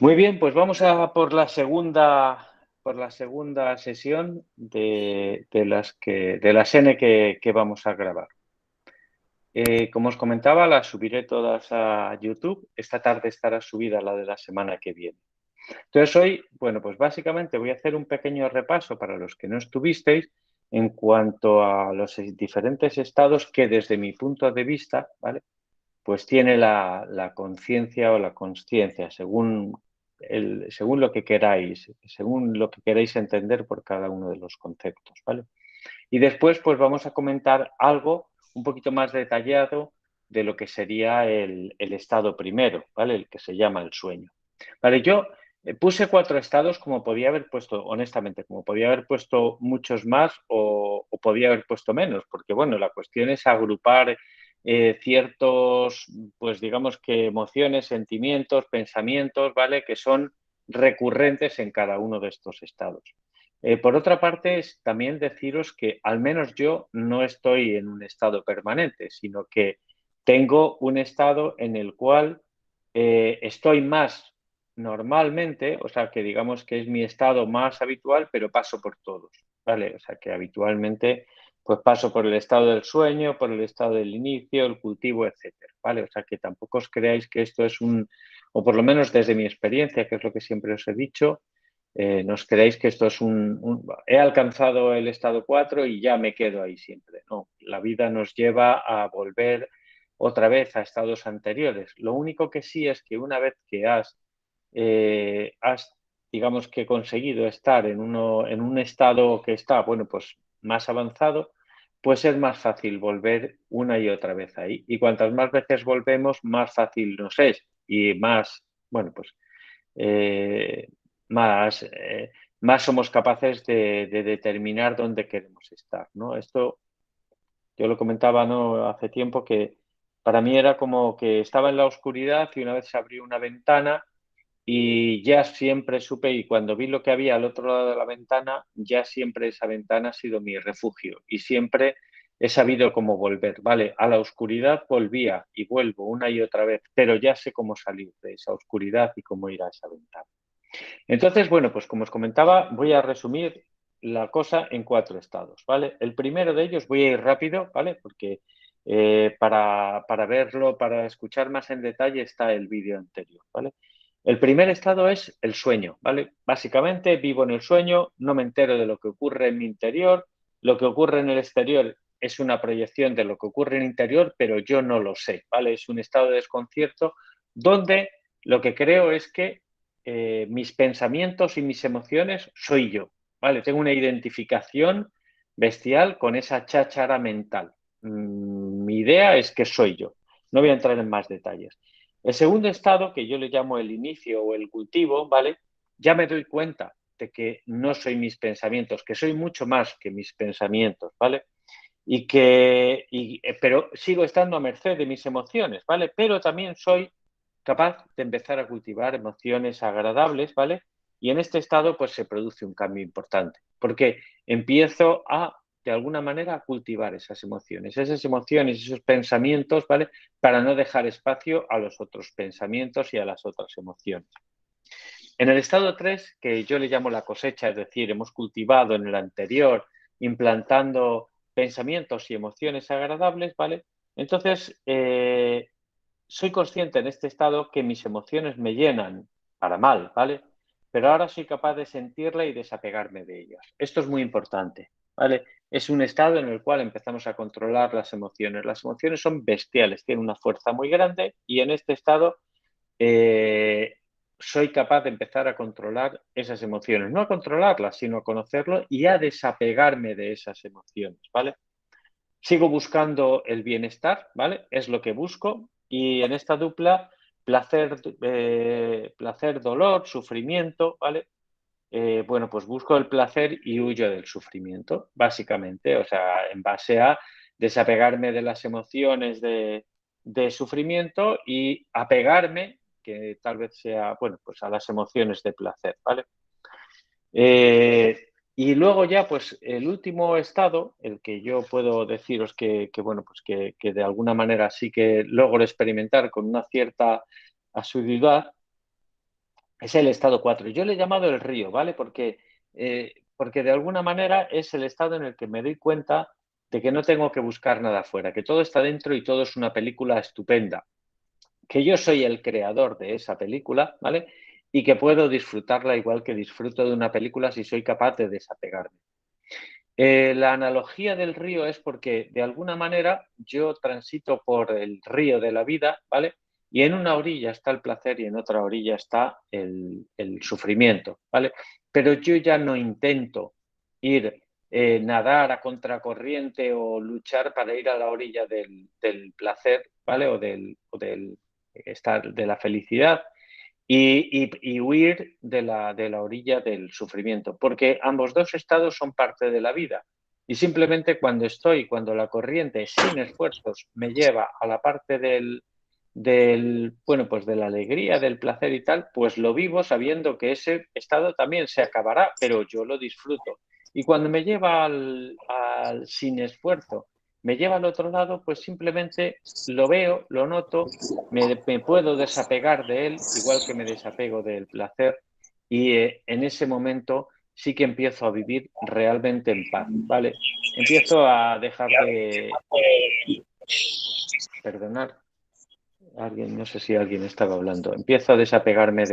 Muy bien, pues vamos a por la segunda sesión de las N que vamos a grabar. Como os comentaba, las subiré todas a YouTube. Esta tarde estará subida la de la semana que viene. Entonces hoy, bueno, pues básicamente voy a hacer un pequeño repaso para los que no estuvisteis en cuanto a los diferentes estados que desde mi punto de vista, ¿vale? Pues tiene la conciencia o la consciencia, según lo que queráis, según lo que queráis entender por cada uno de los conceptos, ¿vale? Y después, pues vamos a comentar algo un poquito más detallado de lo que sería el estado primero, ¿vale? El que se llama el sueño. Vale, yo puse 4 estados como podía haber puesto, honestamente, como podía haber puesto muchos más o podía haber puesto menos, porque bueno, la cuestión es agrupar ciertos, pues digamos que emociones, sentimientos, pensamientos, ¿vale? Que son recurrentes en cada uno de estos estados. Por otra parte, es también deciros que al menos yo no estoy en un estado permanente, sino que tengo un estado en el cual estoy más normalmente, o sea, que digamos que es mi estado más habitual, pero paso por todos, ¿vale? O sea, que habitualmente pues paso por el estado del sueño, por el estado del inicio, el cultivo, etcétera, ¿vale? O sea, que tampoco os creáis que esto es o por lo menos desde mi experiencia, que es lo que siempre os he dicho, no os creáis que esto es he alcanzado el estado 4 y ya me quedo ahí siempre. No, la vida nos lleva a volver otra vez a estados anteriores. Lo único que sí es que una vez que has digamos que conseguido estar en un estado que está, bueno, pues más avanzado, pues es más fácil volver una y otra vez ahí. Y cuantas más veces volvemos, más fácil nos es y más, bueno, pues eh, más, más somos capaces de determinar dónde queremos estar, ¿no? Esto yo lo comentaba, ¿no? Hace tiempo que para mí era como que estaba en la oscuridad y una vez se abrió una ventana y ya siempre supe, y cuando vi lo que había al otro lado de la ventana, ya siempre esa ventana ha sido mi refugio y siempre he sabido cómo volver, ¿vale? A la oscuridad volvía y vuelvo una y otra vez, pero ya sé cómo salir de esa oscuridad y cómo ir a esa ventana. Entonces, bueno, pues como os comentaba, voy a resumir la cosa en 4 estados, ¿vale? El primero de ellos voy a ir rápido, ¿vale? Porque para verlo, para escuchar más en detalle está el vídeo anterior, ¿vale? El primer estado es el sueño, ¿vale? Básicamente vivo en el sueño, no me entero de lo que ocurre en mi interior, lo que ocurre en el exterior es una proyección de lo que ocurre en el interior, pero yo no lo sé, ¿vale? Es un estado de desconcierto donde lo que creo es que mis pensamientos y mis emociones soy yo, ¿vale? Tengo una identificación bestial con esa cháchara mental. Mi idea es que soy yo. No voy a entrar en más detalles. El segundo estado, que yo le llamo el inicio o el cultivo, ¿vale? Ya me doy cuenta de que no soy mis pensamientos, que soy mucho más que mis pensamientos, ¿vale? Pero sigo estando a merced de mis emociones, ¿vale? Pero también soy capaz de empezar a cultivar emociones agradables, ¿vale? Y en este estado, pues se produce un cambio importante, porque empiezo de alguna manera, a cultivar esas emociones, esos pensamientos, ¿vale? Para no dejar espacio a los otros pensamientos y a las otras emociones. En el estado 3, que yo le llamo la cosecha, es decir, hemos cultivado en el anterior, implantando pensamientos y emociones agradables, ¿vale? Entonces, soy consciente en este estado que mis emociones me llenan para mal, ¿vale? Pero ahora soy capaz de sentirla y desapegarme de ellas. Esto es muy importante, ¿vale? Es un estado en el cual empezamos a controlar las emociones. Las emociones son bestiales, tienen una fuerza muy grande y en este estado eh, soy capaz de empezar a controlar esas emociones. No a controlarlas, sino a conocerlo y a desapegarme de esas emociones, ¿vale? Sigo buscando el bienestar, ¿vale? Es lo que busco y en esta dupla placer, dolor, sufrimiento, ¿vale? Bueno, pues busco el placer y huyo del sufrimiento, básicamente, o sea, en base a desapegarme de las emociones de sufrimiento y apegarme, que tal vez sea, bueno, pues a las emociones de placer, ¿vale? Eh, y luego ya, pues el último estado, el que yo puedo deciros bueno, pues que de alguna manera sí que logro experimentar con una cierta asiduidad, Es el estado 4. Yo le he llamado el río, ¿vale? Porque de alguna manera es el estado en el que me doy cuenta de que no tengo que buscar nada afuera, que todo está dentro y todo es una película estupenda, que yo soy el creador de esa película, ¿vale? Y que puedo disfrutarla igual que disfruto de una película si soy capaz de desapegarme. La analogía del río es porque de alguna manera yo transito por el río de la vida, ¿vale? Y en una orilla está el placer y en otra orilla está el sufrimiento, ¿vale? Pero yo ya no intento ir, nadar a contracorriente o luchar para ir a la orilla del placer, ¿vale? O del estar de la felicidad, y huir de la orilla del sufrimiento, porque ambos dos estados son parte de la vida. Y simplemente cuando la corriente sin esfuerzos me lleva a la parte bueno, pues de la alegría, del placer y tal, pues lo vivo sabiendo que ese estado también se acabará, pero yo lo disfruto. Y cuando me lleva al sin esfuerzo, me lleva al otro lado, pues simplemente lo veo, lo noto, me puedo desapegar de él, igual que me desapego del placer, y en ese momento sí que empiezo a vivir realmente en paz, ¿vale? Empiezo a dejar de perdonar. No sé si alguien estaba hablando. Empiezo a desapegarme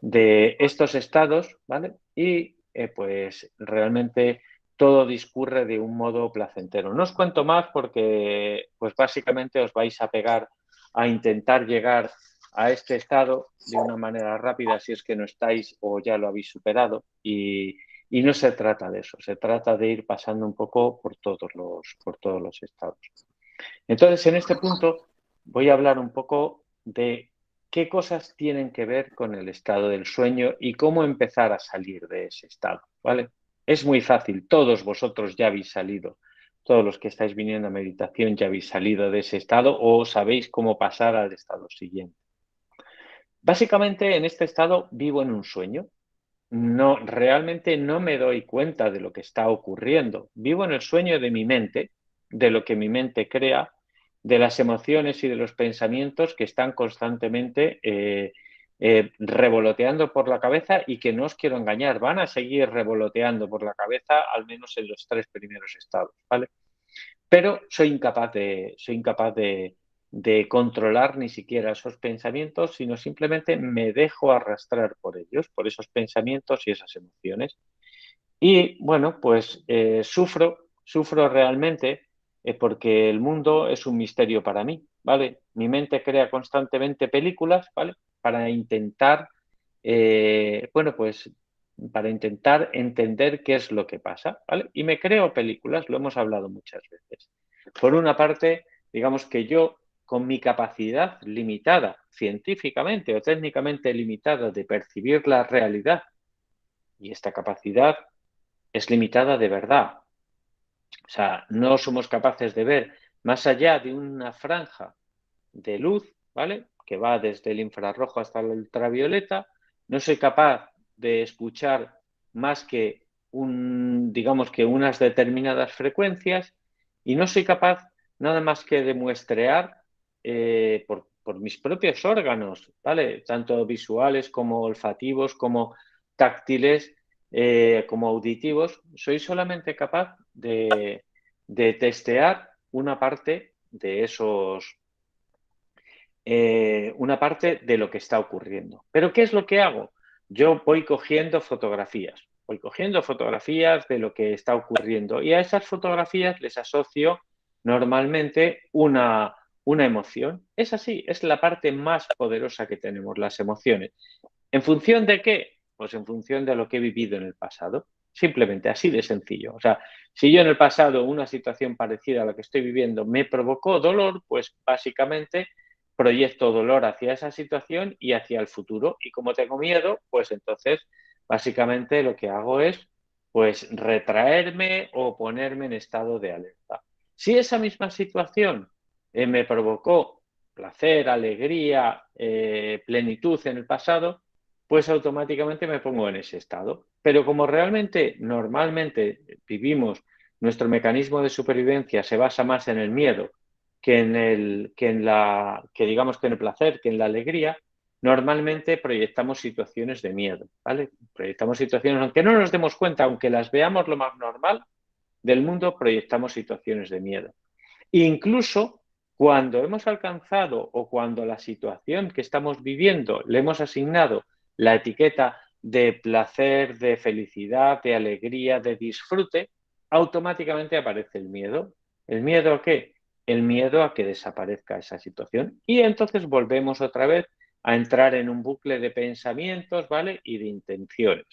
de estos estados, ¿vale? Y pues realmente todo discurre de un modo placentero. No os cuento más porque pues básicamente os vais a pegar a intentar llegar a este estado de una manera rápida si es que no estáis o ya lo habéis superado, y no se trata de eso, se trata de ir pasando un poco por todos los estados. Entonces, en este punto voy a hablar un poco de qué cosas tienen que ver con el estado del sueño y cómo empezar a salir de ese estado, ¿vale? Es muy fácil, todos vosotros ya habéis salido, todos los que estáis viniendo a meditación ya habéis salido de ese estado o sabéis cómo pasar al estado siguiente. Básicamente, en este estado vivo en un sueño. No, realmente no me doy cuenta de lo que está ocurriendo. Vivo en el sueño de mi mente, de lo que mi mente crea, de las emociones y de los pensamientos que están constantemente revoloteando por la cabeza y que no os quiero engañar, van a seguir revoloteando por la cabeza al menos en los 3 primeros estados, ¿vale? Pero soy incapaz de controlar ni siquiera esos pensamientos, sino simplemente me dejo arrastrar por ellos, por esos pensamientos y esas emociones. Y bueno, pues sufro realmente, porque el mundo es un misterio para mí, ¿vale? Mi mente crea constantemente películas, ¿vale? Para intentar, bueno, pues para intentar entender qué es lo que pasa, ¿vale? Y me creo películas, lo hemos hablado muchas veces. Por una parte, digamos que yo, con mi capacidad limitada, científicamente o técnicamente limitada de percibir la realidad, y esta capacidad es limitada de verdad. O sea, no somos capaces de ver más allá de una franja de luz, ¿vale? Que va desde el infrarrojo hasta el ultravioleta. No soy capaz de escuchar más que digamos que unas determinadas frecuencias, y no soy capaz nada más que de muestrear por mis propios órganos, ¿vale? Tanto visuales como olfativos, como táctiles, como auditivos. Soy solamente capaz de testear una parte de una parte de lo que está ocurriendo. Pero ¿qué es lo que hago? Yo voy cogiendo fotografías de lo que está ocurriendo, y a esas fotografías les asocio normalmente una emoción. Es así, es la parte más poderosa que tenemos, las emociones. ¿En función de qué? Pues en función de lo que he vivido en el pasado. Simplemente así de sencillo. O sea, si yo en el pasado una situación parecida a la que estoy viviendo me provocó dolor, pues básicamente proyecto dolor hacia esa situación y hacia el futuro. Y como tengo miedo, pues entonces básicamente lo que hago es pues retraerme o ponerme en estado de alerta. Si esa misma situación me provocó placer, alegría, plenitud en el pasado, pues automáticamente me pongo en ese estado. Pero como realmente normalmente vivimos, nuestro mecanismo de supervivencia se basa más en el miedo que digamos que en el placer, que en la alegría, normalmente proyectamos situaciones de miedo, ¿vale? Proyectamos situaciones, aunque no nos demos cuenta, aunque las veamos lo más normal del mundo, proyectamos situaciones de miedo. Incluso cuando hemos alcanzado o cuando la situación que estamos viviendo le hemos asignado la etiqueta de placer, de felicidad, de alegría, de disfrute, automáticamente aparece el miedo. ¿El miedo a qué? El miedo a que desaparezca esa situación. Y entonces volvemos otra vez a entrar en un bucle de pensamientos, ¿vale? Y de intenciones.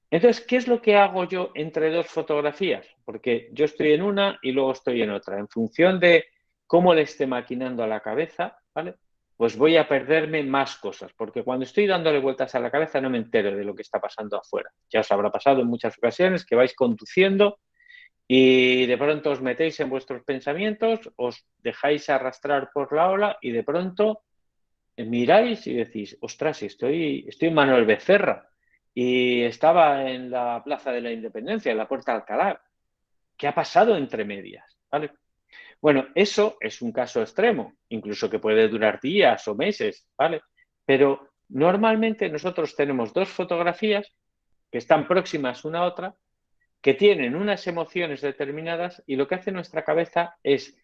Entonces, ¿qué es lo que hago yo entre dos fotografías? Porque yo estoy en una y luego estoy en otra. En función de cómo le esté maquinando a la cabeza, ¿vale? Pues voy a perderme más cosas, porque cuando estoy dándole vueltas a la cabeza no me entero de lo que está pasando afuera. Ya os habrá pasado en muchas ocasiones que vais conduciendo y de pronto os metéis en vuestros pensamientos, os dejáis arrastrar por la ola y de pronto miráis y decís, ostras, estoy en Manuel Becerra y estaba en la Plaza de la Independencia, en la Puerta de Alcalá. ¿Qué ha pasado entre medias? ¿Vale? Bueno, eso es un caso extremo, incluso que puede durar días o meses, ¿vale? Pero normalmente nosotros tenemos dos fotografías que están próximas una a otra, que tienen unas emociones determinadas y lo que hace nuestra cabeza es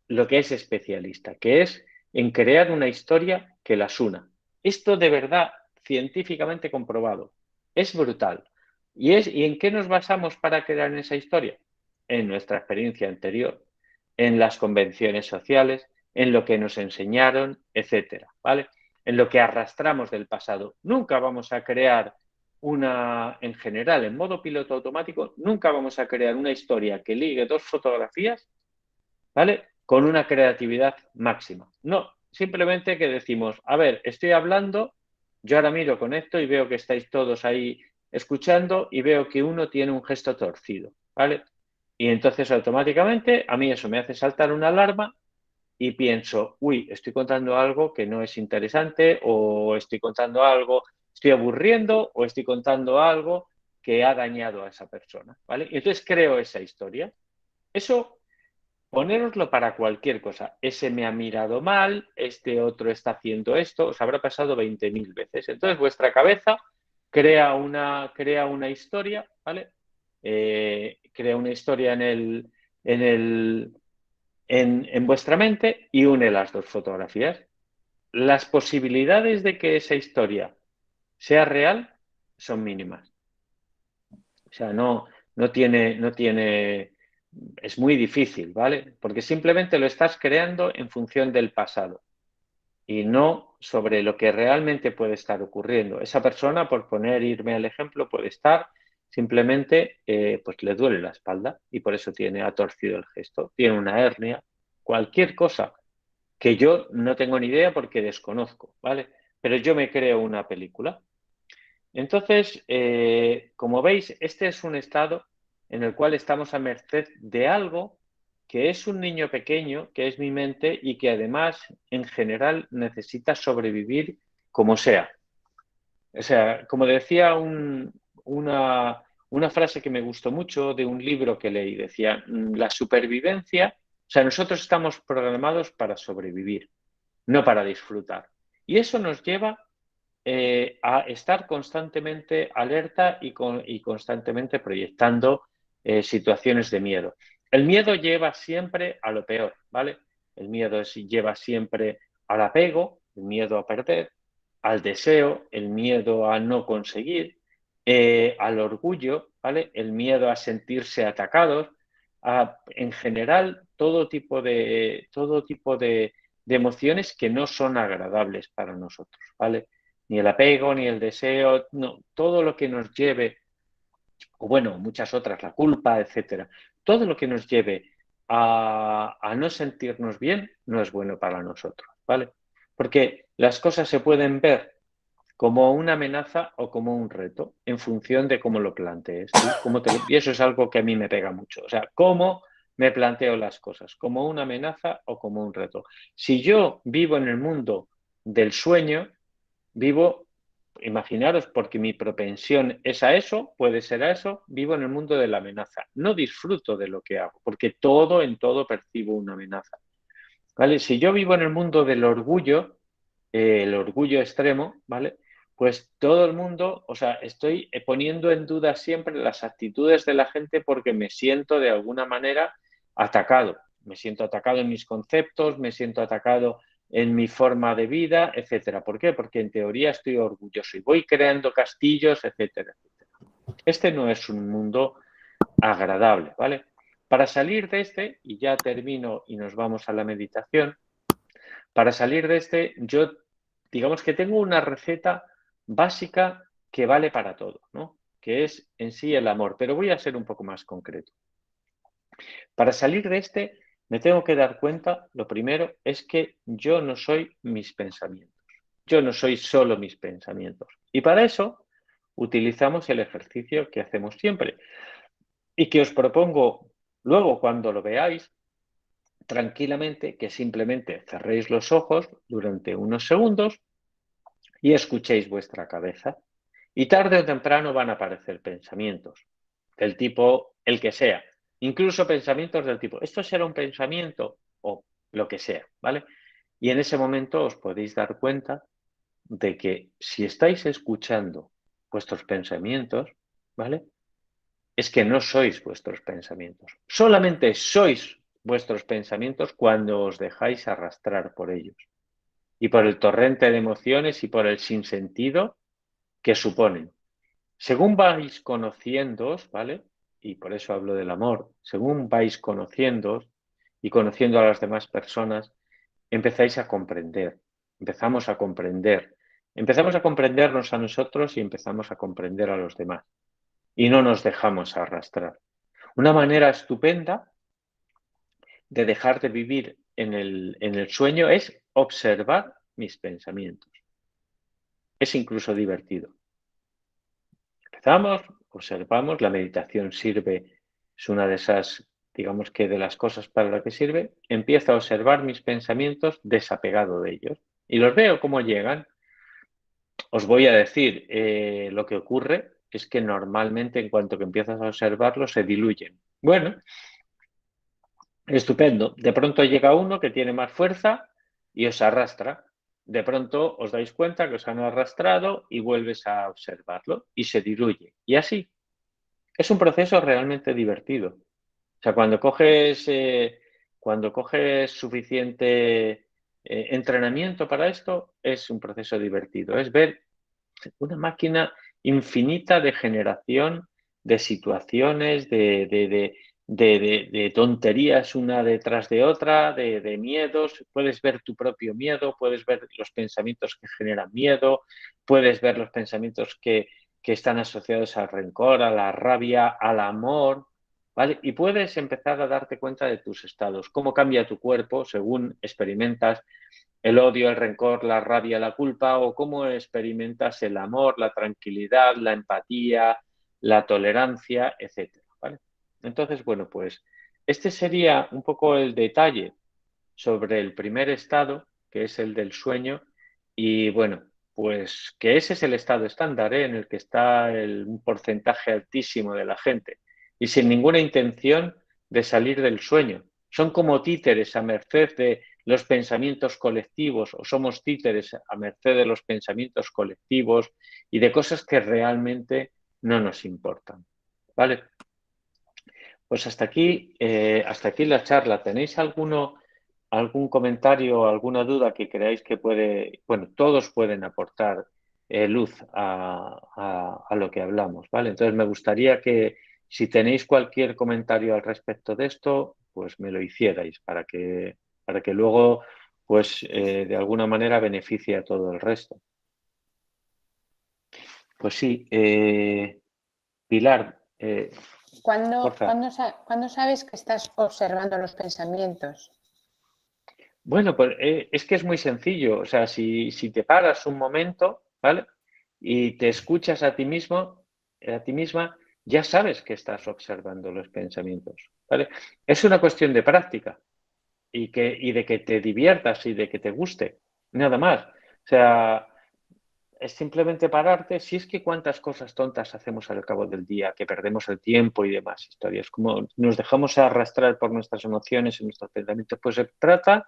lo que es especialista, que es en crear una historia que las una. Esto de verdad, científicamente comprobado, es brutal. ¿Y en qué nos basamos para crear esa historia? En nuestra experiencia anterior, en las convenciones sociales, en lo que nos enseñaron, etcétera, ¿vale? En lo que arrastramos del pasado. Nunca vamos a crear en general, en modo piloto automático, nunca vamos a crear una historia que ligue dos fotografías, ¿vale? Con una creatividad máxima. No, simplemente que decimos, a ver, estoy hablando, yo ahora miro, conecto y veo que estáis todos ahí escuchando y veo que uno tiene un gesto torcido, ¿vale? Y entonces automáticamente a mí eso me hace saltar una alarma y pienso, uy, estoy contando algo que no es interesante o estoy contando algo, estoy aburriendo o estoy contando algo que ha dañado a esa persona, ¿vale? Y entonces creo esa historia. Eso ponéroslo para cualquier cosa. Ese me ha mirado mal, este otro está haciendo esto, os habrá pasado 20.000 veces. Entonces vuestra cabeza crea una historia, ¿vale? Crea una historia en vuestra mente y une las dos fotografías. Las posibilidades de que esa historia sea real son mínimas. O sea, no tiene, es muy difícil, ¿vale? Porque simplemente lo estás creando en función del pasado y no sobre lo que realmente puede estar ocurriendo. Esa persona, por irme al ejemplo, puede estar simplemente, pues le duele la espalda y por eso ha torcido el gesto, tiene una hernia, cualquier cosa que yo no tengo ni idea porque desconozco, ¿vale? Pero yo me creo una película. Entonces, como veis, este es un estado en el cual estamos a merced de algo que es un niño pequeño, que es mi mente y que además, en general, necesita sobrevivir como sea. O sea, como decía una frase que me gustó mucho de un libro que leí, decía, la supervivencia, o sea, nosotros estamos programados para sobrevivir, no para disfrutar. Y eso nos lleva a estar constantemente alerta y constantemente proyectando situaciones de miedo. El miedo lleva siempre a lo peor, ¿vale? El miedo lleva siempre al apego, el miedo a perder, al deseo, el miedo a no conseguir, al orgullo, ¿vale? El miedo a sentirse atacados, en general todo tipo de emociones que no son agradables para nosotros, ¿vale? Ni el apego, ni el deseo, no, todo lo que nos lleve, o bueno, muchas otras, la culpa, etcétera, todo lo que nos lleve a no sentirnos bien no es bueno para nosotros, ¿vale? Porque las cosas se pueden ver como una amenaza o como un reto en función de cómo lo plantees tú. Y eso es algo que a mí me pega mucho. O sea, cómo me planteo las cosas, como una amenaza o como un reto. Si yo vivo en el mundo del sueño, vivo, imaginaros, porque mi propensión es a eso, puede ser a eso, vivo en el mundo de la amenaza. No disfruto de lo que hago, porque en todo percibo una amenaza. ¿Vale? Si yo vivo en el mundo del orgullo, el orgullo extremo, ¿vale? Pues todo el mundo, o sea, estoy poniendo en duda siempre las actitudes de la gente porque me siento de alguna manera atacado. Me siento atacado en mis conceptos, me siento atacado en mi forma de vida, etcétera. ¿Por qué? Porque en teoría estoy orgulloso y voy creando castillos, etcétera, etcétera. Este no es un mundo agradable, ¿vale? Para salir de este, y ya termino y nos vamos a la meditación, para salir de este, yo digamos que tengo una receta básica que vale para todo, ¿no? Que es en sí el amor, pero voy a ser un poco más concreto. Para salir de este, me tengo que dar cuenta, lo primero es que yo no soy mis pensamientos, yo no soy solo mis pensamientos. Y para eso utilizamos el ejercicio que hacemos siempre y que os propongo luego cuando lo veáis tranquilamente, que simplemente cerréis los ojos durante unos segundos y escuchéis vuestra cabeza. Y tarde o temprano van a aparecer pensamientos del tipo, el que sea, incluso pensamientos del tipo, esto será un pensamiento o lo que sea, ¿vale? Y en ese momento os podéis dar cuenta de que si estáis escuchando vuestros pensamientos, ¿vale? Es que no sois vuestros pensamientos. Solamente sois vuestros pensamientos cuando os dejáis arrastrar por ellos y por el torrente de emociones y por el sinsentido que suponen. Según vais conociéndoos, ¿vale? Y por eso hablo del amor, según vais conociéndoos y conociendo a las demás personas, empezáis a comprender, empezamos a comprendernos a nosotros y empezamos a comprender a los demás. Y no nos dejamos arrastrar. Una manera estupenda de dejar de vivir en el sueño es observar mis pensamientos. Es incluso divertido. Empezamos, observamos, la meditación sirve, es una de esas, digamos que de las cosas para las que sirve. Empiezo a observar mis pensamientos desapegado de ellos y los veo cómo llegan. Os voy a decir, lo que ocurre es que normalmente en cuanto que empiezas a observarlos se diluyen. Bueno, estupendo. De pronto llega uno que tiene más fuerza y os arrastra. De pronto os dais cuenta que os han arrastrado y vuelves a observarlo y se diluye. Y así. Es un proceso realmente divertido. O sea, cuando coges suficiente entrenamiento para esto, es un proceso divertido. Es ver una máquina infinita de generación de situaciones, de tonterías una detrás de otra, de miedos. Puedes ver tu propio miedo, puedes ver los pensamientos que generan miedo, puedes ver los pensamientos que están asociados al rencor, a la rabia, al amor, ¿vale? Y puedes empezar a darte cuenta de tus estados, cómo cambia tu cuerpo según experimentas el odio, el rencor, la rabia, la culpa, o cómo experimentas el amor, la tranquilidad, la empatía, la tolerancia, etcétera, ¿vale? Entonces, bueno, pues este sería un poco el detalle sobre el primer estado, que es el del sueño, y bueno, pues que ese es el estado estándar, ¿eh? En el que está un porcentaje altísimo de la gente, y sin ninguna intención de salir del sueño. Son como títeres a merced de los pensamientos colectivos, o somos títeres a merced de los pensamientos colectivos y de cosas que realmente no nos importan. ¿Vale? Pues hasta aquí la charla. ¿Tenéis algún comentario, alguna duda que creáis que puede, bueno, todos pueden aportar luz a lo que hablamos, ¿vale? Entonces me gustaría que si tenéis cualquier comentario al respecto de esto, pues me lo hicierais para que luego, pues de alguna manera beneficie a todo el resto. Pues sí, Pilar, porfa. ¿Cuándo sabes que estás observando los pensamientos? Bueno, pues es que es muy sencillo. O sea, si te paras un momento, ¿vale? Y te escuchas a ti mismo, a ti misma, ya sabes que estás observando los pensamientos, ¿vale? Es una cuestión de práctica y de que te diviertas y de que te guste, nada más. O sea, es simplemente pararte. Si es que cuántas cosas tontas hacemos al cabo del día, que perdemos el tiempo y demás historias, como nos dejamos arrastrar por nuestras emociones y nuestros pensamientos, pues se trata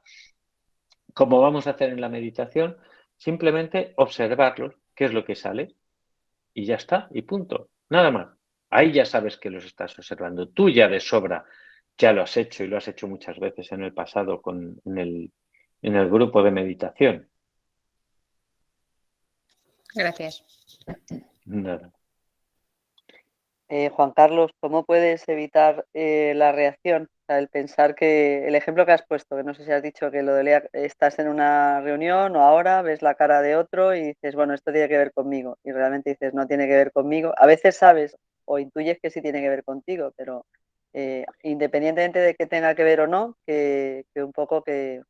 como vamos a hacer en la meditación, simplemente observarlos, qué es lo que sale, y ya está, y punto, nada más. Ahí ya sabes que los estás observando. Tú ya de sobra ya lo has hecho y lo has hecho muchas veces en el pasado en el grupo de meditación. Gracias. Nada. Juan Carlos, ¿cómo puedes evitar la reacción? O sea, el pensar que el ejemplo que has puesto, que no sé si has dicho que lo de estás en una reunión o ahora ves la cara de otro y dices, bueno, esto tiene que ver conmigo. Y realmente dices, no tiene que ver conmigo. A veces sabes o intuyes que sí tiene que ver contigo, pero independientemente de que tenga que ver o no, que un poco que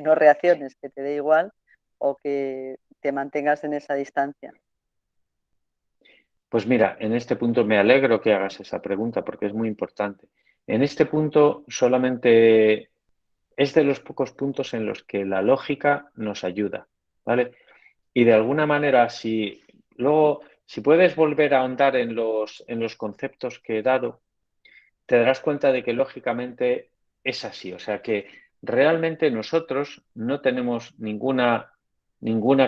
no reacciones, que te dé igual o que te mantengas en esa distancia. Pues mira, en este punto me alegro que hagas esa pregunta porque es muy importante. En este punto solamente es de los pocos puntos en los que la lógica nos ayuda, ¿vale? Y de alguna manera, si luego, si puedes volver a ahondar en los conceptos que he dado, te darás cuenta de que lógicamente es así. O sea que realmente nosotros no tenemos ninguna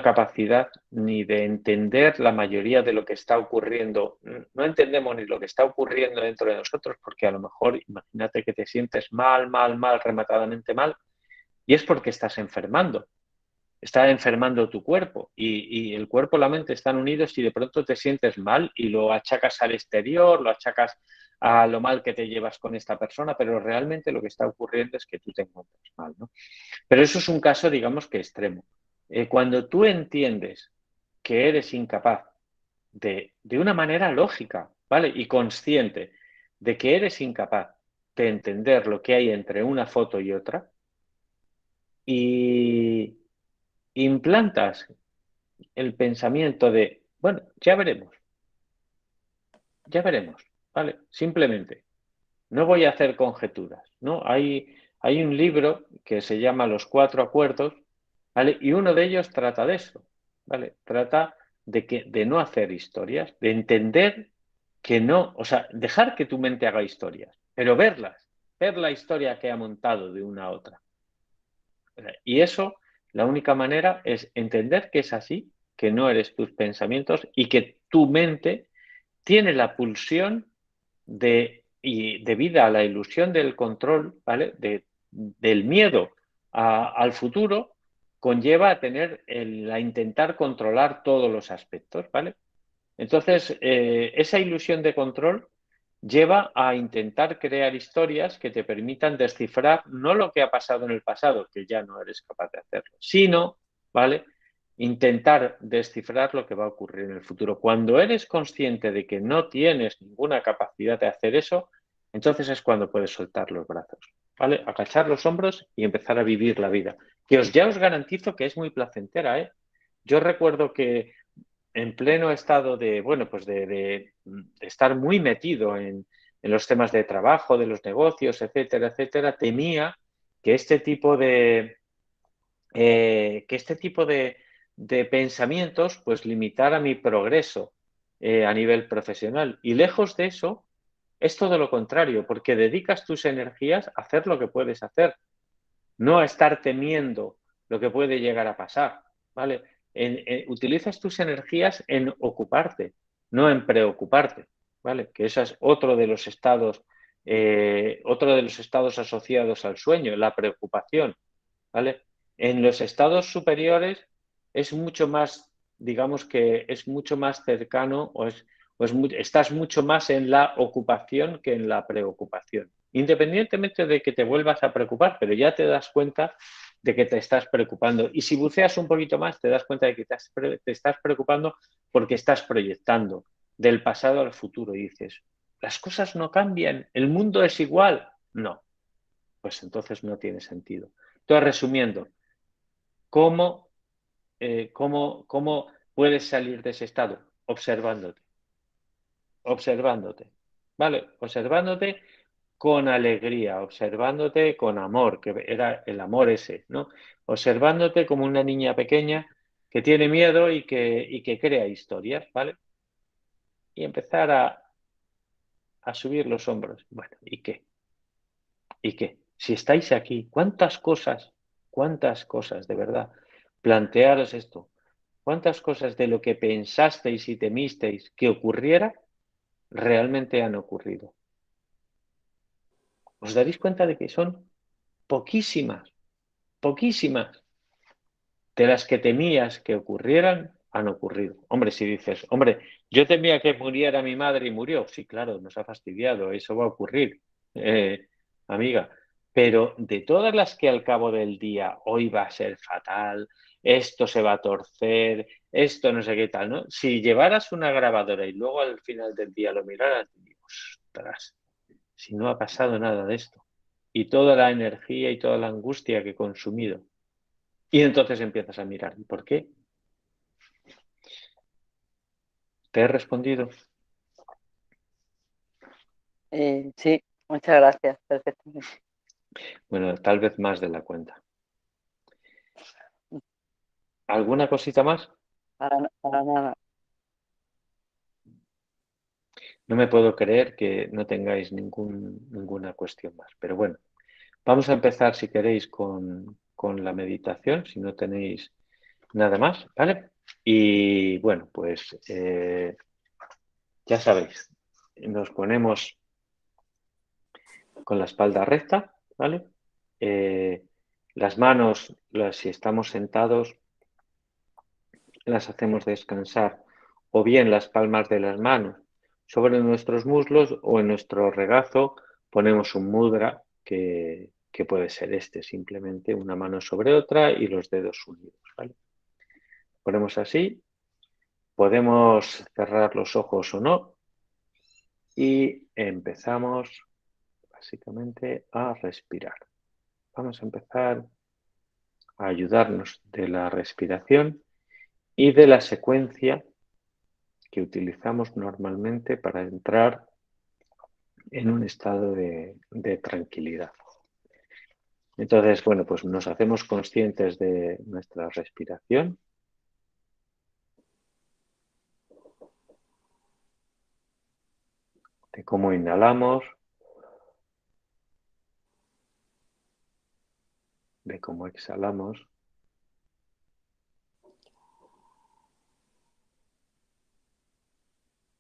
capacidad ni de entender la mayoría de lo que está ocurriendo. No entendemos ni lo que está ocurriendo dentro de nosotros porque a lo mejor, imagínate que te sientes mal, rematadamente mal, y es porque estás enfermando. Está enfermando tu cuerpo y el cuerpo y la mente están unidos y de pronto te sientes mal y lo achacas al exterior, lo achacas a lo mal que te llevas con esta persona, pero realmente lo que está ocurriendo es que tú te encuentras mal, ¿no? Pero eso es un caso, digamos que extremo. Cuando tú entiendes que eres incapaz de una manera lógica, ¿vale? Y consciente de que eres incapaz de entender lo que hay entre una foto y otra y implantas el pensamiento de, bueno, ya veremos, ¿vale? Simplemente, no voy a hacer conjeturas, ¿no? Hay un libro que se llama Los Cuatro Acuerdos, ¿vale? Y uno de ellos trata de eso, ¿vale? Trata de no hacer historias, de entender que no, o sea, dejar que tu mente haga historias, pero verlas, ver la historia que ha montado de una a otra. Y eso, la única manera es entender que es así, que no eres tus pensamientos y que tu mente tiene la pulsión y debido a la ilusión del control, ¿vale? Del miedo al futuro, conlleva a a intentar controlar todos los aspectos, ¿vale? Entonces, esa ilusión de control lleva a intentar crear historias que te permitan descifrar no lo que ha pasado en el pasado, que ya no eres capaz de hacerlo, sino, ¿vale? Intentar descifrar lo que va a ocurrir en el futuro. Cuando eres consciente de que no tienes ninguna capacidad de hacer eso, entonces es cuando puedes soltar los brazos, ¿vale? Agachar los hombros y empezar a vivir la vida. Que ya os garantizo que es muy placentera, ¿eh? Yo recuerdo que en pleno estado de, bueno, pues de estar muy metido en los temas de trabajo, de los negocios, etcétera, temía que este tipo de pensamientos pues limitara mi progreso a nivel profesional. Y lejos de eso, es todo lo contrario, porque dedicas tus energías a hacer lo que puedes hacer, no a estar temiendo lo que puede llegar a pasar, ¿vale? Utilizas tus energías en ocuparte, no en preocuparte, ¿vale? Que ese es otro de los estados asociados al sueño, la preocupación, ¿vale? En los estados superiores es mucho más, digamos que es mucho más cercano estás mucho más en la ocupación que en la preocupación. Independientemente de que te vuelvas a preocupar, pero ya te das cuenta de que te estás preocupando. Y si buceas un poquito más, te das cuenta de que te estás preocupando porque estás proyectando del pasado al futuro y dices, las cosas no cambian, el mundo es igual. No, pues entonces no tiene sentido. Entonces, resumiendo, ¿cómo, cómo puedes salir de ese estado? Observándote, ¿vale? Observándote con alegría, observándote con amor, que era el amor ese, ¿no? Observándote como una niña pequeña que tiene miedo y que crea historias, ¿vale? Y empezar a subir los hombros. Bueno, ¿y qué? ¿Y qué? Si estáis aquí, cuántas cosas, de verdad, plantearos esto. ¿Cuántas cosas de lo que pensasteis y temisteis que ocurriera realmente han ocurrido? ¿Os daréis cuenta de que son poquísimas, poquísimas de las que temías que ocurrieran, han ocurrido? Hombre, si dices, hombre, yo temía que muriera mi madre y murió. Sí, claro, nos ha fastidiado, eso va a ocurrir, amiga. Pero de todas las que al cabo del día, hoy va a ser fatal, esto se va a torcer, esto no sé qué tal, ¿no? Si llevaras una grabadora y luego al final del día lo miraras, dirías, ostras, si no ha pasado nada de esto. Y toda la energía y toda la angustia que he consumido. Y entonces empiezas a mirar, ¿y por qué? ¿Te he respondido? Sí, muchas gracias, perfectamente. Bueno, tal vez más de la cuenta. ¿Alguna cosita más? Para nada. No me puedo creer que no tengáis ninguna cuestión más. Pero bueno, vamos a empezar, si queréis, con la meditación, si no tenéis nada más, ¿vale? Y bueno, pues ya sabéis, nos ponemos con la espalda recta, ¿vale? Las manos, si estamos sentados, las hacemos descansar o bien las palmas de las manos sobre nuestros muslos o en nuestro regazo ponemos un mudra que puede ser simplemente una mano sobre otra y los dedos unidos, ¿vale? Ponemos así, podemos cerrar los ojos o no y empezamos básicamente a respirar. Vamos a empezar a ayudarnos de la respiración y de la secuencia que utilizamos normalmente para entrar en un estado de tranquilidad. Entonces, bueno, pues nos hacemos conscientes de nuestra respiración. De cómo inhalamos, de cómo exhalamos.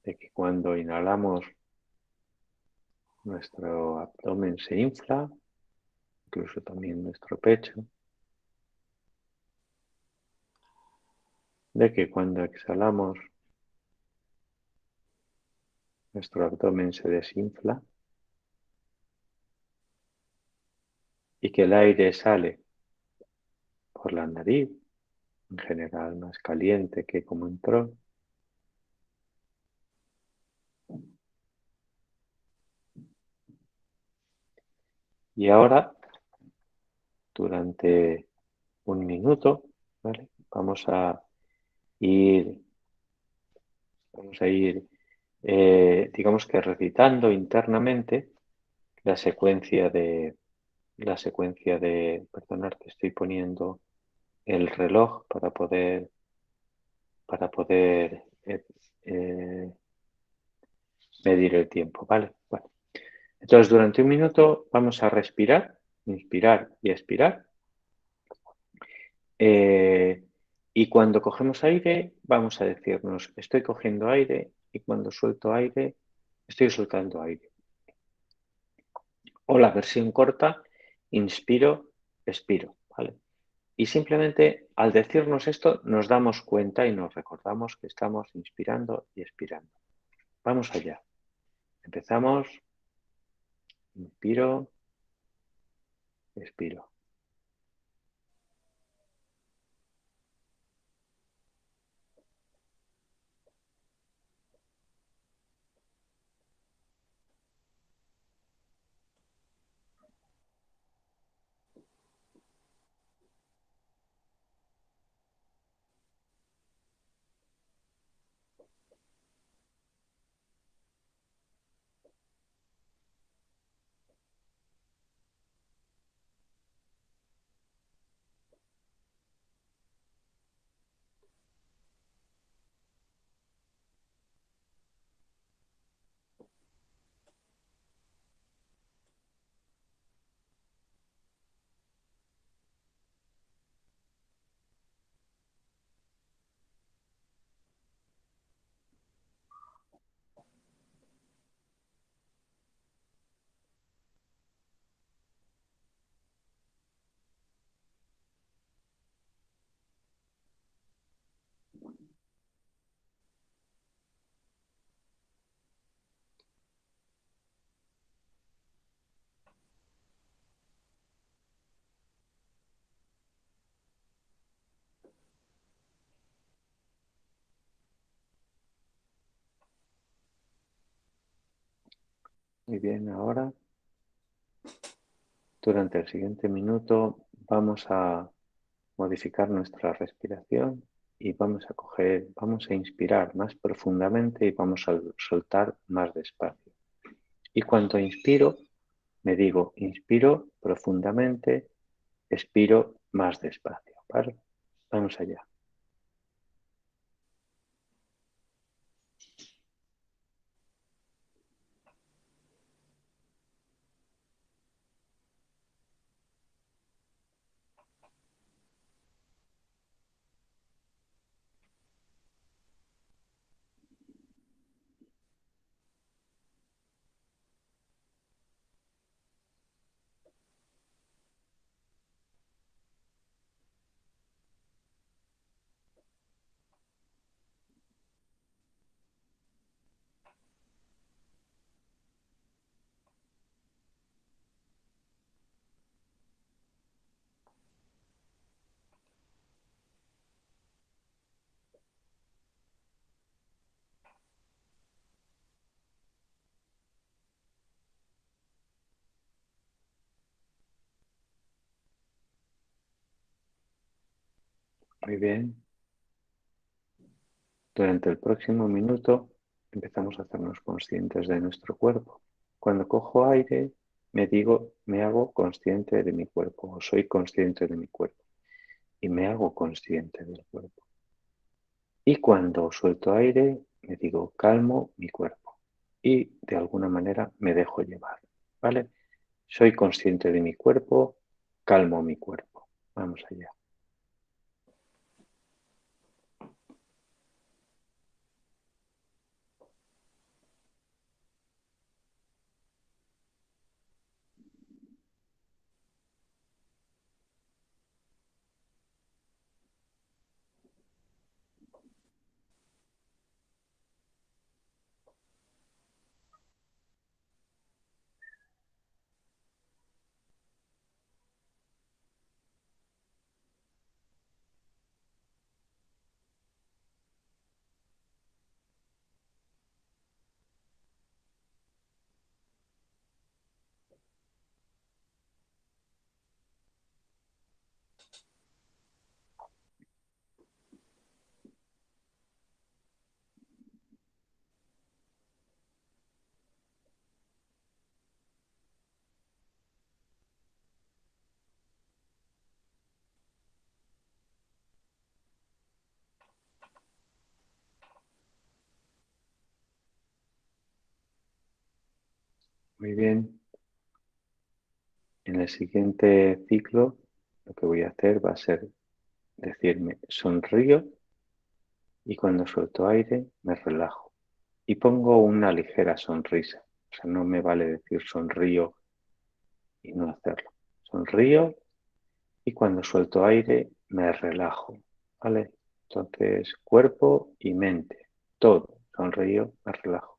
De que cuando inhalamos nuestro abdomen se infla, incluso también nuestro pecho. De que cuando exhalamos nuestro abdomen se desinfla y que el aire sale por la nariz, en general más caliente que como entró. Y ahora, durante un minuto, ¿vale? Ir, vamos a ir, digamos que recitando internamente perdonad que estoy poniendo el reloj para poder eh, medir el tiempo, ¿vale? Bueno, entonces durante un minuto vamos a respirar, inspirar y expirar. Y cuando cogemos aire, vamos a decirnos, estoy cogiendo aire y cuando suelto aire, estoy soltando aire. O la versión corta, inspiro, expiro, ¿vale? Y simplemente al decirnos esto nos damos cuenta y nos recordamos que estamos inspirando y expirando. Vamos allá. Empezamos. Inspiro, expiro. Muy bien, ahora, durante el siguiente minuto, vamos a modificar nuestra respiración y vamos a inspirar más profundamente y vamos a soltar más despacio. Y cuando inspiro, me digo, inspiro profundamente, expiro más despacio. ¿Vale? Vamos allá. Muy bien. Durante el próximo minuto empezamos a hacernos conscientes de nuestro cuerpo. Cuando cojo aire, me hago consciente de mi cuerpo o soy consciente de mi cuerpo y me hago consciente del cuerpo. Y cuando suelto aire, me digo, calmo mi cuerpo y de alguna manera me dejo llevar, ¿vale? Soy consciente de mi cuerpo, calmo mi cuerpo. Vamos allá. Muy bien. En el siguiente ciclo, lo que voy a hacer va a ser decirme sonrío y cuando suelto aire me relajo y pongo una ligera sonrisa. O sea, no me vale decir sonrío y no hacerlo. Sonrío y cuando suelto aire me relajo, ¿vale? Entonces, cuerpo y mente, todo. Sonrío, me relajo.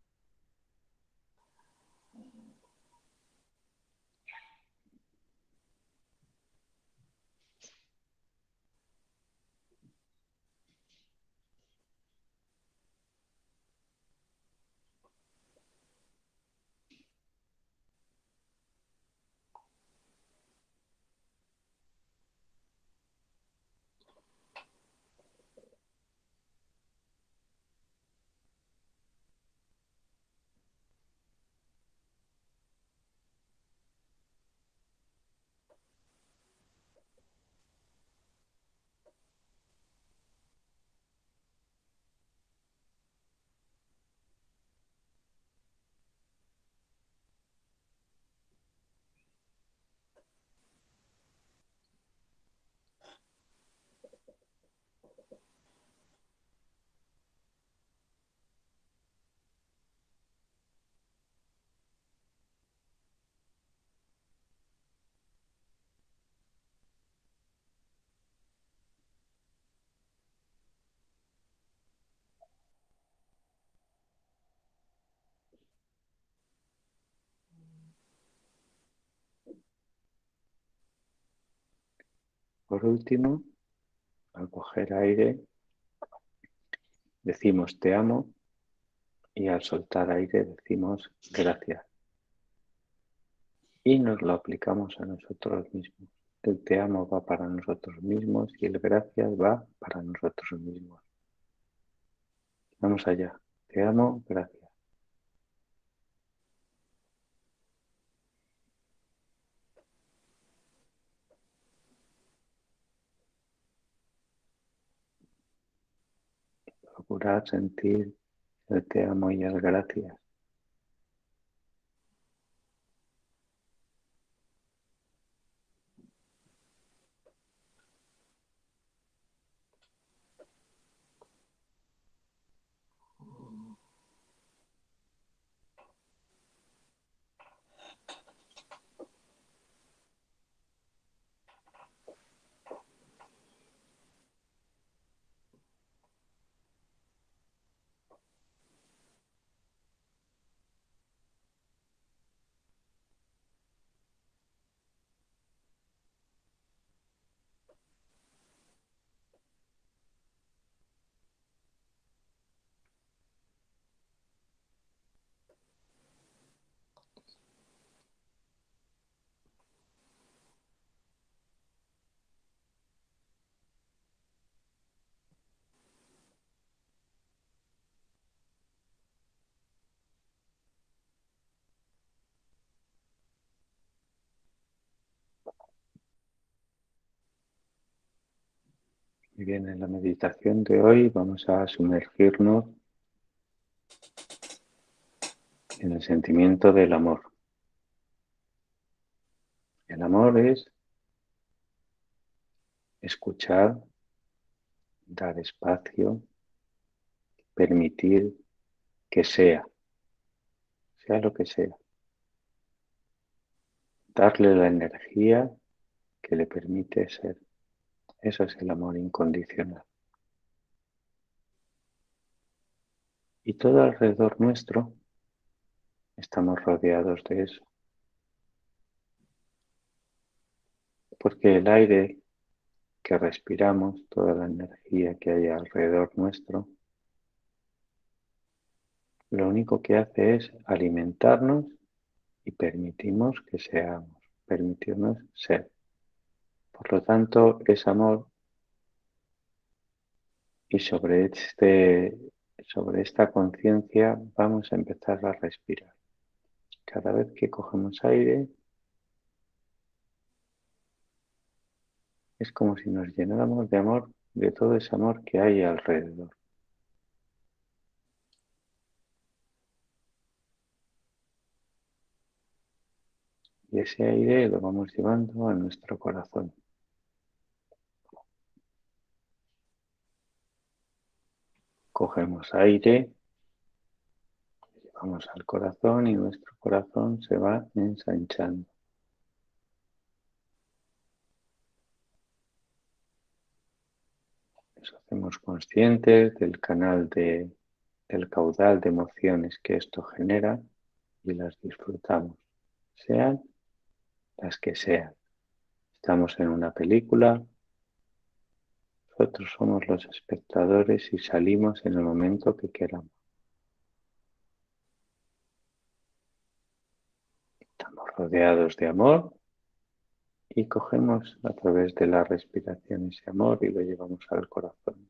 Por último, al coger aire, decimos te amo y al soltar aire decimos gracias. y nos lo aplicamos a nosotros mismos. El te amo va para nosotros mismos y el gracias va para nosotros mismos. Vamos allá. Te amo, gracias. Procurar sentir el te amo y el gracias. Muy bien, en la meditación de hoy vamos a sumergirnos en el sentimiento del amor. El amor es escuchar, dar espacio, permitir que sea lo que sea. Darle la energía que le permite ser. Eso es el amor incondicional. Y todo alrededor nuestro estamos rodeados de eso. Porque el aire que respiramos, toda la energía que hay alrededor nuestro, lo único que hace es alimentarnos y permitimos que seamos, permitirnos ser. Por lo tanto, es amor y sobre esta conciencia vamos a empezar a respirar. Cada vez que cogemos aire, es como si nos llenáramos de amor, de todo ese amor que hay alrededor. Y ese aire lo vamos llevando a nuestro corazón. Cogemos aire, llevamos al corazón y nuestro corazón se va ensanchando. Nos hacemos conscientes del del caudal de emociones que esto genera y las disfrutamos, sean las que sean. Estamos en una película, nosotros somos los espectadores y salimos en el momento que queramos. Estamos rodeados de amor y cogemos a través de la respiración ese amor y lo llevamos al corazón.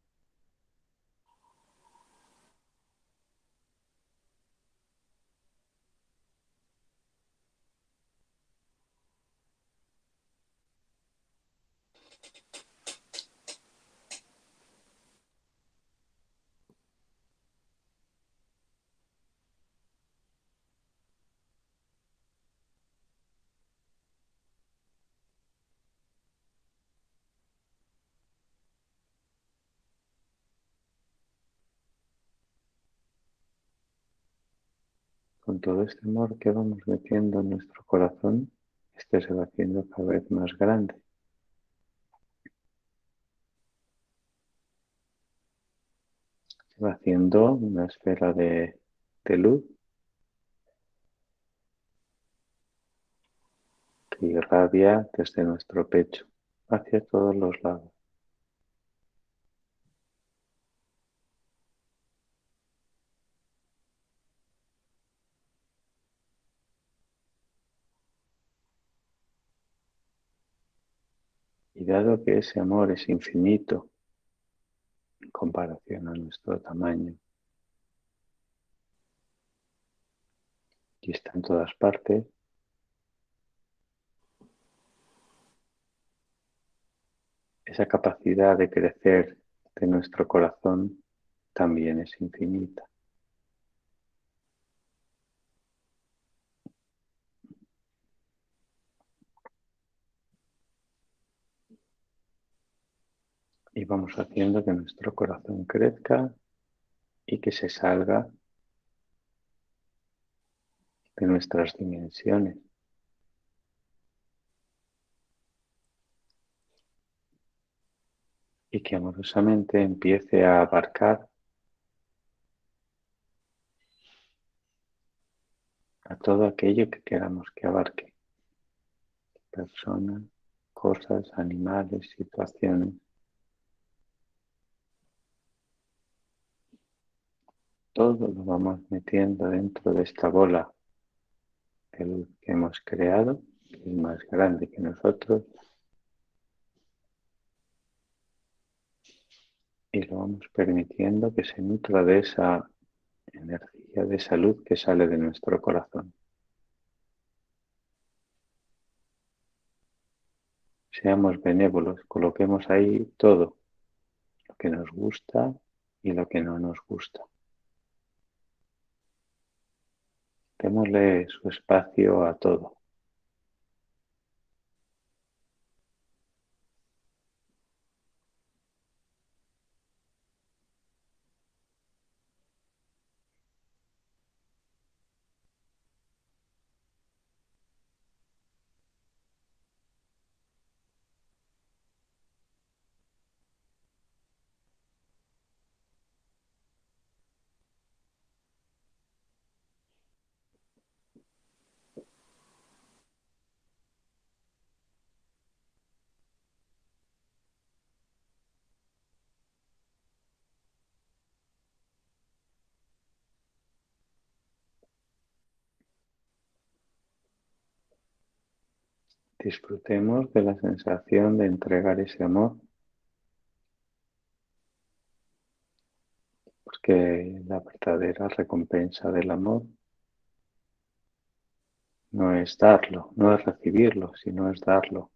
Con todo este amor que vamos metiendo en nuestro corazón, este se va haciendo cada vez más grande. Se va haciendo una esfera de luz que irradia desde nuestro pecho hacia todos los lados. Y dado que ese amor es infinito en comparación a nuestro tamaño y está en todas partes, esa capacidad de crecer de nuestro corazón también es infinita. Y vamos haciendo que nuestro corazón crezca y que se salga de nuestras dimensiones. Y que amorosamente empiece a abarcar a todo aquello que queramos que abarque. Personas, cosas, animales, situaciones. Todo lo vamos metiendo dentro de esta bola de luz que hemos creado, que es más grande que nosotros, y lo vamos permitiendo que se nutra de esa energía de salud que sale de nuestro corazón. Seamos benévolos, coloquemos ahí todo, lo que nos gusta y lo que no nos gusta. Démosle su espacio a todo. Disfrutemos de la sensación de entregar ese amor, porque la verdadera recompensa del amor no es darlo, no es recibirlo, sino es darlo.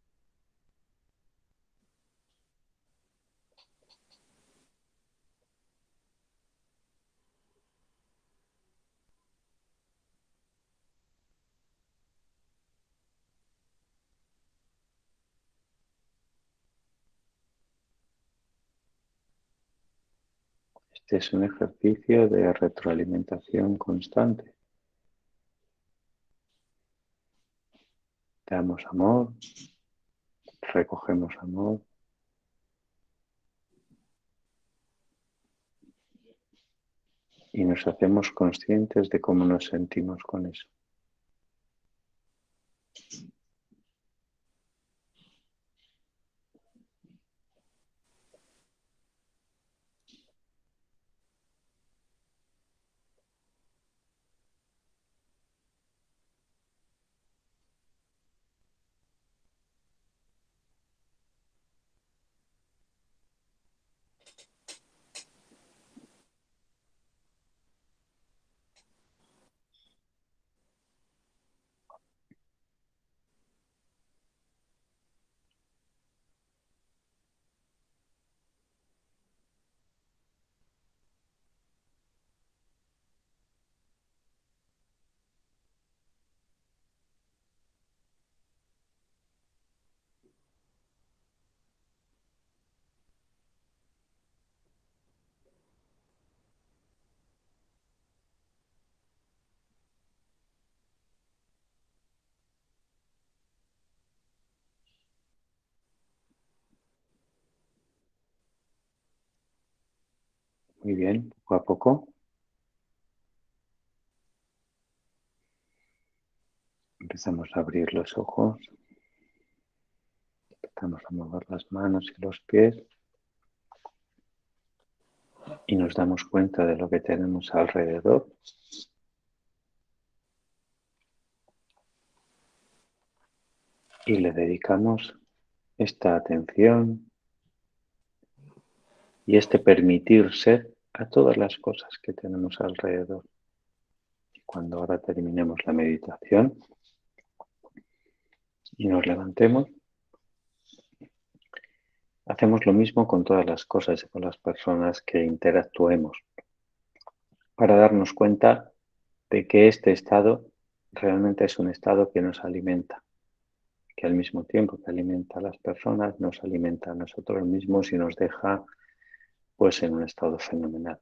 Este es un ejercicio de retroalimentación constante. Damos amor, recogemos amor y nos hacemos conscientes de cómo nos sentimos con eso. Muy bien, poco a poco empezamos a abrir los ojos, empezamos a mover las manos y los pies y nos damos cuenta de lo que tenemos alrededor. Y le dedicamos esta atención y este permitir ser a todas las cosas que tenemos alrededor. Y cuando ahora terminemos la meditación y nos levantemos, hacemos lo mismo con todas las cosas y con las personas que interactuemos, para darnos cuenta de que este estado realmente es un estado que nos alimenta, que al mismo tiempo que alimenta a las personas, nos alimenta a nosotros mismos y nos deja pues en un estado fenomenal.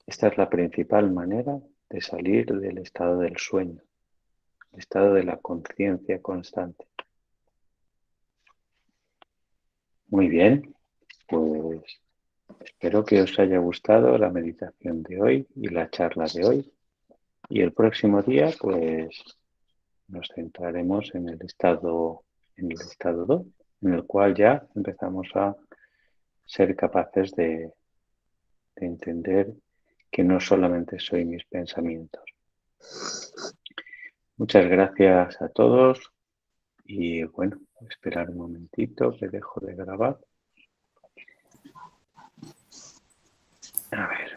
Esta es la principal manera de salir del estado del sueño, el estado de la conciencia constante. Muy bien, pues espero que os haya gustado la meditación de hoy y la charla de hoy. Y el próximo día, pues nos centraremos en el estado 2, en el cual ya empezamos a ser capaces de entender que no solamente soy mis pensamientos. Muchas gracias a todos y bueno, esperar un momentito que dejo de grabar. A ver.